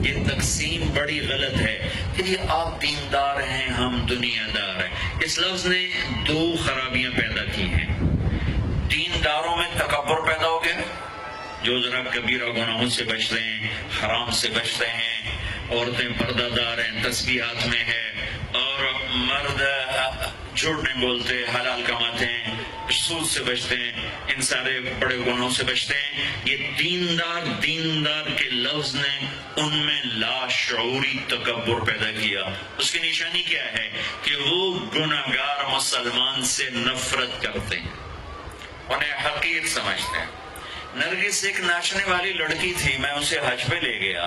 یہ تقسیم بڑی غلط ہے کہ یہ آپ دیندار ہیں ہم دنیا دار ہیں۔ اس لفظ نے دو خرابیاں پیدا کی ہیں۔ دینداروں میں تکبر پیدا ہو گیا، جو ذرا کبیرہ گناہوں سے بچتے ہیں، حرام سے بچتے ہیں، عورتیں پردہ دار ہیں، تسبیح ہاتھ میں ہے، اور مرد جھوٹ نہیں بولتے، حلال کماتے ہیں، سود سے بچتے ہیں، ان سارے بڑے گناہوں سے بچتے ہیں۔ یہ دیندار کے لفظ نے ان میں لاشعوری تکبر پیدا کیا۔ اس کی نشانی کیا ہے کہ وہ گناہگار مسلمان سے نفرت کرتے ہیں، انہیں حقیر سمجھتے ہیں۔ نرگس ایک ناچنے والی لڑکی تھی، میں اسے حج پہ لے گیا،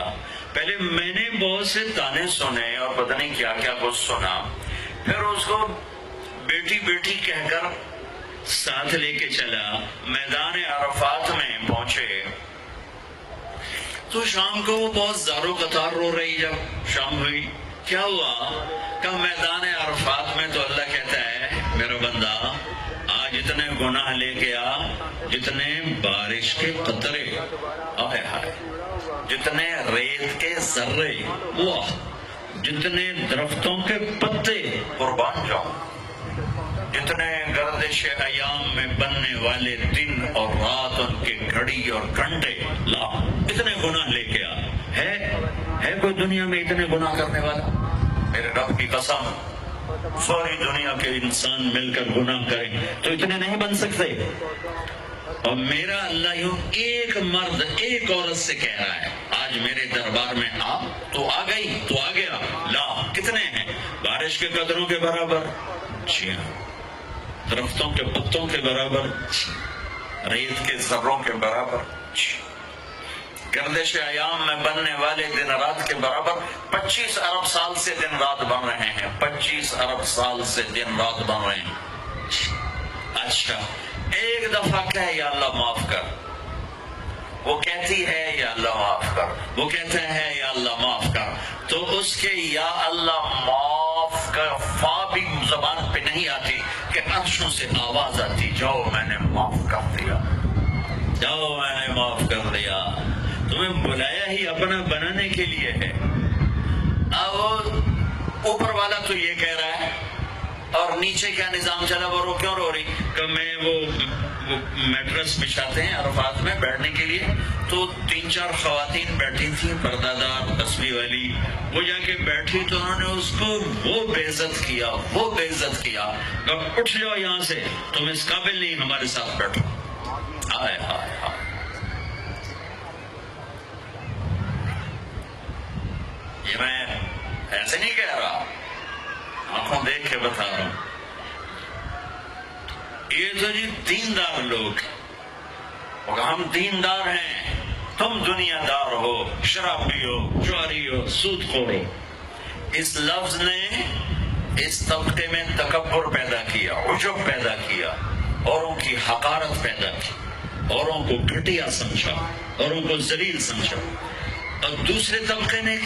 پہلے میں نے بہت سے تانے سنے اور پتہ نہیں کیا کیا کچھ سنا، پھر اس کو بیٹی بیٹی کہہ کر ساتھ لے کے چلا، میدان عرفات میں پہنچے تو شام کو وہ بہت زارو قطار رو رہی۔ جب شام ہوئی کیا ہوا؟ کہ میدان عرفات میں تو اللہ کہتا ہے میرا بندہ آج اتنے گناہ لے کے آ جتنے بارش کے قطرے، آئے ہائے، جتنے ریت کے ذرے، واہ، جتنے درختوں کے پتے قربان جاؤں، جتنے گردش ایام میں بننے والے دن اور رات، ان کے گھڑی اور گھنٹے، لا اتنے گناہ لے کے آ۔ ہے کوئی دنیا میں اتنے گناہ کرنے والا؟ میرے رب کی قسم، ساری دنیا کے انسان مل کر گناہ کریں تو اتنے نہیں بن سکتے۔ اور میرا اللہ یوں ایک مرد ایک عورت سے کہہ رہا ہے آج میرے دربار میں آ، تو آ گئی، تو آ گیا، لا کتنے ہیں؟ بارش کے قطروں کے برابر، جی ہاں، درختوں کے پتوں کے برابر، ریت کے ذروں کے برابر، گردش ایام میں بننے والے دن رات کے برابر۔ 25 ارب سال سے دن رات بن رہے ہیں، 25 ارب سال سے دن رات بن رہے ہیں۔ اچھا، ایک دفعہ کہے یا اللہ معاف کر، وہ کہتی ہے یا اللہ معاف کر، وہ کہتے ہیں یا اللہ معاف کر، تو اس کے یا اللہ معاف کر فا بھی زبان پہ نہیں آتی کہ عرشوں سے آواز آتی، جاؤ میں نے معاف کر دیا، جاؤ میں نے معاف کر دیا۔ تمہیں بلایا ہی اپنا بنانے کے لیے ہے۔ اب اوپر والا تو یہ کہہ رہا ہے اور نیچے کیا نظام چلا، وہ رو کیوں رو رہی؟ کہ میں وہ میٹرس بچھاتے ہیں عرفات میں بیٹھنے کے لیے، تو 3-4 خواتین بیٹھی تھیں پردہ دار تسبیح والی، وہ جا کے بیٹھی تو انہوں نے اس کو وہ بے عزت کیا، وہ بے عزت کیا کہ اٹھ جاؤ یہاں سے، تم اس قابل نہیں ہمارے ساتھ بیٹھو۔ ہائے ہائے ہائے، یہ میں ایسے نہیں کہہ رہا، آنکھوں دیکھ کے بتا رہا ہوں۔ یہ تو جی دیندار لوگ، ہم دیندار ہیں، تم دنیا دار ہو، شرابی ہو، جواری ہو، سود خور ہو۔ اس لفظ نے اس طبقے میں تکبر پیدا کیا، عجب پیدا کیا، اوروں کی حقارت پیدا کی، اوروں کو گھٹیا سمجھا، اوروں کو ذلیل سمجھا۔ اور دوسرے طبقے میں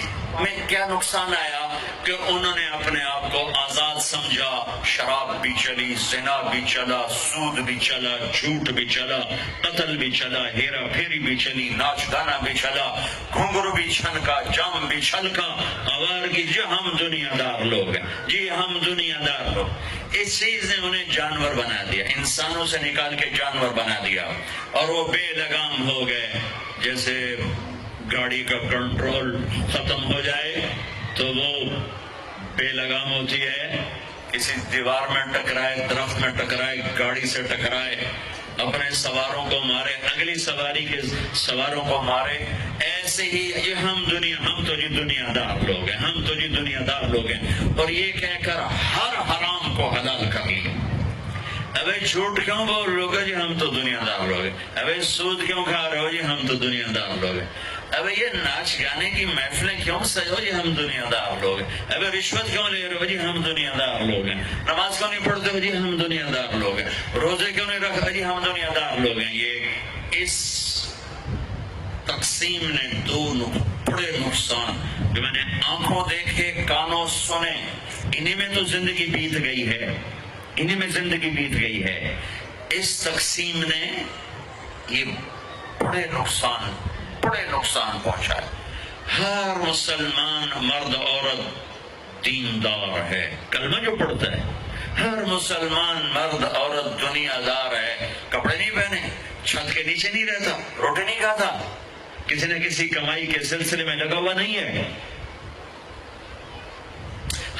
کیا نقصان آیا کہ انہوں نے اپنے آپ کو آزاد سمجھا، شراب بھی چلی، زنا بھی چلا، سود بھی چلا، جھوٹ بھی چلا، قتل بھی چلا، ہیرا پھیری بھی چلی، ناچ گانا بھی چلا، گھنگرو بھی چھنکا، جام بھی چھلکا، آوار کی جی ہم دنیا دار لوگ ہیں، جی ہم دنیا دار لوگ۔ اس چیز نے انہیں جانور بنا دیا، انسانوں سے نکال کے جانور بنا دیا، اور وہ بے لگام ہو گئے۔ جیسے گاڑی کا کنٹرول ختم ہو جائے تو وہ بے لگام ہوتی ہے، کسی دیوار میں ٹکرائے، درخت میں ٹکرائے، گاڑی سے ٹکرائے، اپنے سواروں کو مارے، اگلی سواری کے سواروں کو مارے۔ ایسے ہی یہ ہم تو جی دنیا دار لوگ ہیں، ہم تو جی دنیا دار لوگ ہیں، اور یہ کہہ کر ہر حرام کو حلال کر لیا۔ ابے جھوٹ کیوں بول رہے ہو جی ہم تو دنیا دار لوگ ہیں؟ ابے سود کیوں کھا رہے ہو جی ہم تو دنیا دار لوگ ہیں؟ ابے یہ ناچ گانے کی محفلیں کیوں سجو جی ہم دنیا دار لوگ ہیں؟ ابے رشوت کیوں لے رہے ہو جی ہم دنیا دار لوگ ہیں؟ نماز کیوں نہیں پڑھتے ہو جی ہم دنیا دار لوگ ہیں؟ روزے کیوں نہیں رکھتے جی ہم دنیا دار لوگ ہیں؟ یہ اس تقسیم نے دو بڑے نقصان جو میں نے آنکھوں دیکھے، کانوں سنے، انہی میں تو زندگی بیت گئی ہے، انہی میں زندگی بیت گئی ہے۔ اس تقسیم نے یہ بڑے نقصان پہنچا ہے۔ ہر مسلمان مرد عورت دیندار ہے، کلمہ جو پڑھتا ہے، ہر مسلمان مرد عورت دنیا دار ہے، کپڑے نہیں پہنے، چھت کے نیچے نہیں رہتا، روٹی نہیں کھاتا، کسی نہ کسی کمائی کے سلسلے میں لگا ہوا نہیں ہے،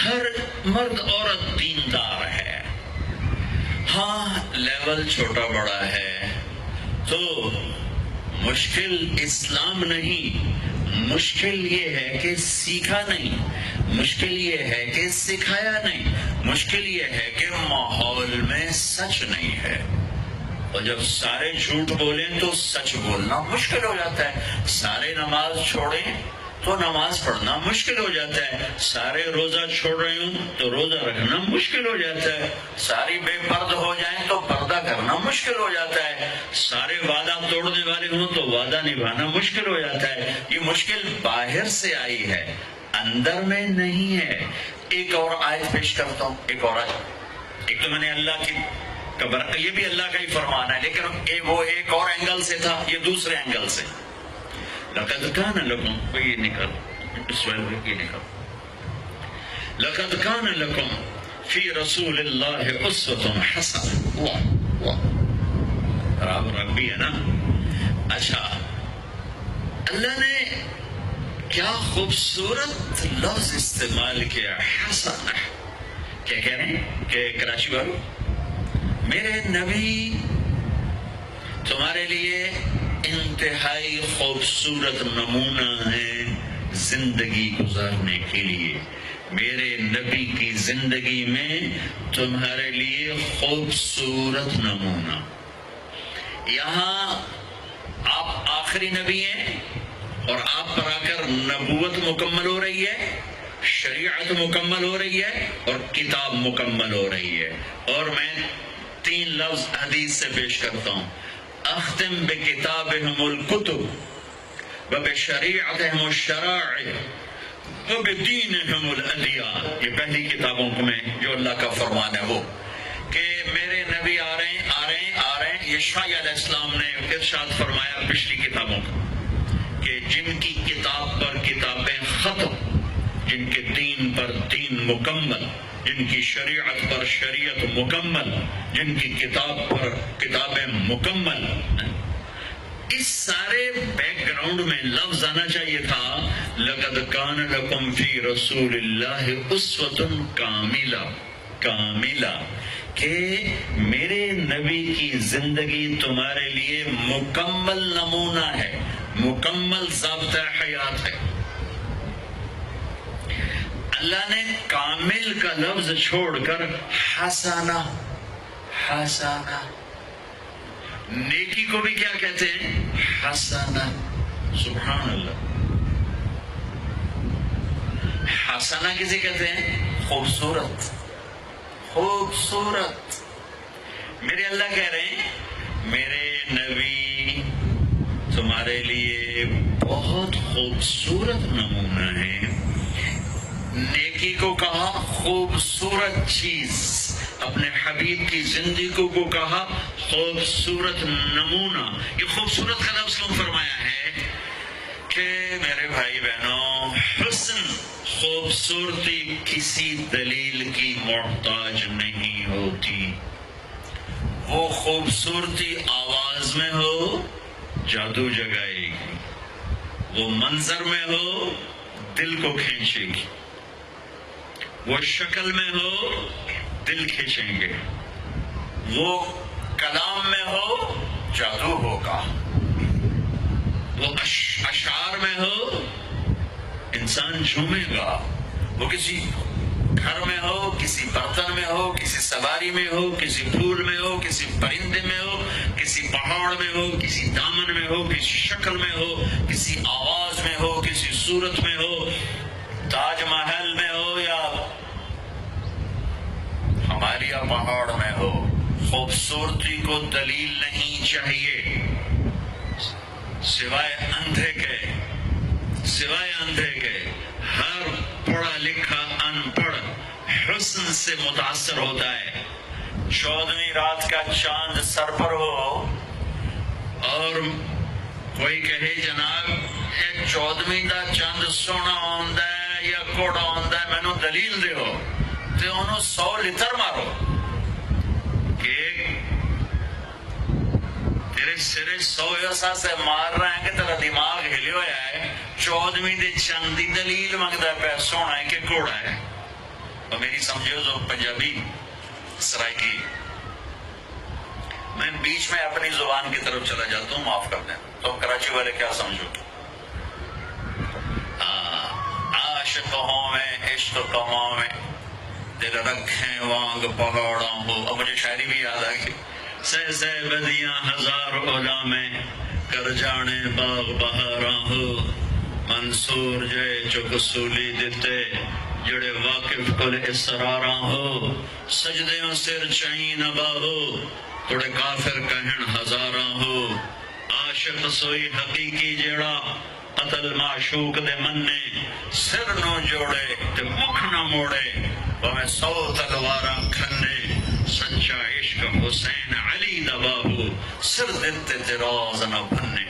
ہر مرد عورت دیندار ہے۔ ہاں لیول چھوٹا بڑا ہے تو مشکل اسلام نہیں، مشکل یہ ہے کہ سیکھا نہیں، مشکل یہ ہے کہ سکھایا نہیں، مشکل یہ ہے کہ ماحول میں سچ نہیں ہے۔ اور جب سارے جھوٹ بولیں تو سچ بولنا مشکل ہو جاتا ہے، سارے نماز چھوڑیں تو نماز پڑھنا مشکل ہو جاتا ہے، سارے روزہ چھوڑ رہے ہوں تو روزہ رکھنا مشکل ہو جاتا ہے، ساری بے پرد ہو جائیں تو پردہ کرنا مشکل ہو جاتا ہے، سارے وعدہ توڑنے والے ہوں تو وعدہ نبھانا مشکل ہو جاتا ہے۔ یہ مشکل باہر سے آئی ہے، اندر میں نہیں ہے۔ ایک اور آیت پیش کرتا ہوں، ایک اور آیت۔ ایک تو میں نے اللہ کی یہ بھی اللہ کا ہی فرمان ہے، لیکن وہ ایک اور اینگل سے تھا، یہ دوسرے اینگل سے۔ لقد كان لكم یہ نکل لقد كان لكم في رسول الله اسوة حسنة۔ برابر بھی ہے نا؟ اچھا، اللہ نے کیا خوبصورت لفظ استعمال کیا، حسنہ۔ کیا کہہ رہے ہیں کہ کراچی والوں، میرے نبی تمہارے لیے انتہائی خوبصورت نمونہ ہے زندگی گزارنے کے لیے، میرے نبی کی زندگی میں تمہارے لیے خوبصورت نمونہ۔ یہاں آپ آخری نبی ہیں اور آپ پر آ کر نبوت مکمل ہو رہی ہے، شریعت مکمل ہو رہی ہے اور کتاب مکمل ہو رہی ہے۔ اور میں 3 لفظ حدیث سے پیش کرتا ہوں، اختم بکتابہم الکتب وبشریعتہم الشرائع وبدینہم الادیان۔ یہ پہلی کتابوں میں جو اللہ کا فرمان ہے وہ کہ میرے نبی آ رہے ہیں۔ یہ شاہ علیہ السلام نے ارشاد فرمایا پچھلی کتابوں کا کہ جن کی کتاب پر کتابیں ختم، جن کے دین پر دین مکمل، جن کی شریعت پر شریعت مکمل، جن کی کتاب پر کتابیں مکمل۔ اس سارے بیک گراؤنڈ میں لفظ آنا چاہیے تھا لقد کان لکم فی رسول اللہ اسوۃ کاملہ، کہ میرے نبی کی زندگی تمہارے لیے مکمل نمونہ ہے، مکمل ضابطہ حیات ہے۔ اللہ نے کامل کا لفظ چھوڑ کر حسنہ نیکی کو بھی کیا کہتے ہیں؟ حسنہ۔ سبحان اللہ، حسنہ کسے کہتے ہیں؟ خوبصورت۔ میرے اللہ کہہ رہے ہیں میرے نبی تمہارے لیے بہت خوبصورت نمونہ ہے۔ نیکی کو کہا خوبصورت چیز، اپنے حبیب کی زندگی کو کہا خوبصورت نمونہ۔ یہ خوبصورت کا لفظ کیوں فرمایا ہے کہ میرے بھائی بہنوں، حسن، خوبصورتی کسی دلیل کی محتاج نہیں ہوتی۔ وہ خوبصورتی آواز میں ہو جادو جگائے گی، وہ منظر میں ہو دل کو کھینچے گی، وہ شکل میں ہو دل کھینچیں گے، وہ کلام میں ہو جادو ہوگا، وہ اشعار میں ہو انسان جھومے گا، وہ کسی گھر میں ہو، کسی برتن میں ہو، کسی سواری میں ہو، کسی پھول میں ہو، کسی پرندے میں ہو، کسی پہاڑ میں ہو، کسی دامن میں ہو، کسی شکل میں ہو، کسی آواز میں ہو، کسی صورت میں ہو، تاج محل میں ہو یا ہمالیہ پہاڑ میں ہو۔ خوبصورتی کو دلیل نہیں چاہیے سوائے اندھے کے۔ ہر پڑھا لکھا ان پڑھ حسن سے متاثر ہوتا ہے۔ 14ویں رات کا چاند سر پر ہو اور کوئی کہے جناب 14ویں دا چند سونا ہوندا ہے یا کوڑا ہوندا ہے مینوں دلیل دیو تے انہوں 100 لتر مارو کہ تیرے سرے 100 ایسا سے مار رہے ہیں کہ تیرا دماغ ہلے ہویا ہے 14ویں دے چند دی دلیل مانگدا ہے سونا ہے کہ کوڑا ہے. اور میری سمجھو جو پنجابی سرائکی میں بیچ میں اپنی زبان کی طرف چلا جاتا ہوں معاف کر دیں تم کراچی والے کیا سمجھو عاشق ہوں میں عشق کماں میں دل رکھیں وانگ پہاڑوں ہو. اب مجھے شاعری بھی یاد آ گئی سہ بدیاں ہزار اولا میں کر جانے باغ بہاراں ہو منصور جے چک سولی دیتے جڑے واقف کل اسراراں ہو سجدیوں سر چاہیے نہ باہو توڑے کافر کہن ہزاراں ہو. عاشق سوئی حقیقی جیڑا قتل معشوق دے مننے سر نو جوڑے تے مکھ نہ موڑے وہاں 100 تلواراں کھنے سچا عشق حسین علی دا باہو سر دیتے تے راز نہ بھنے.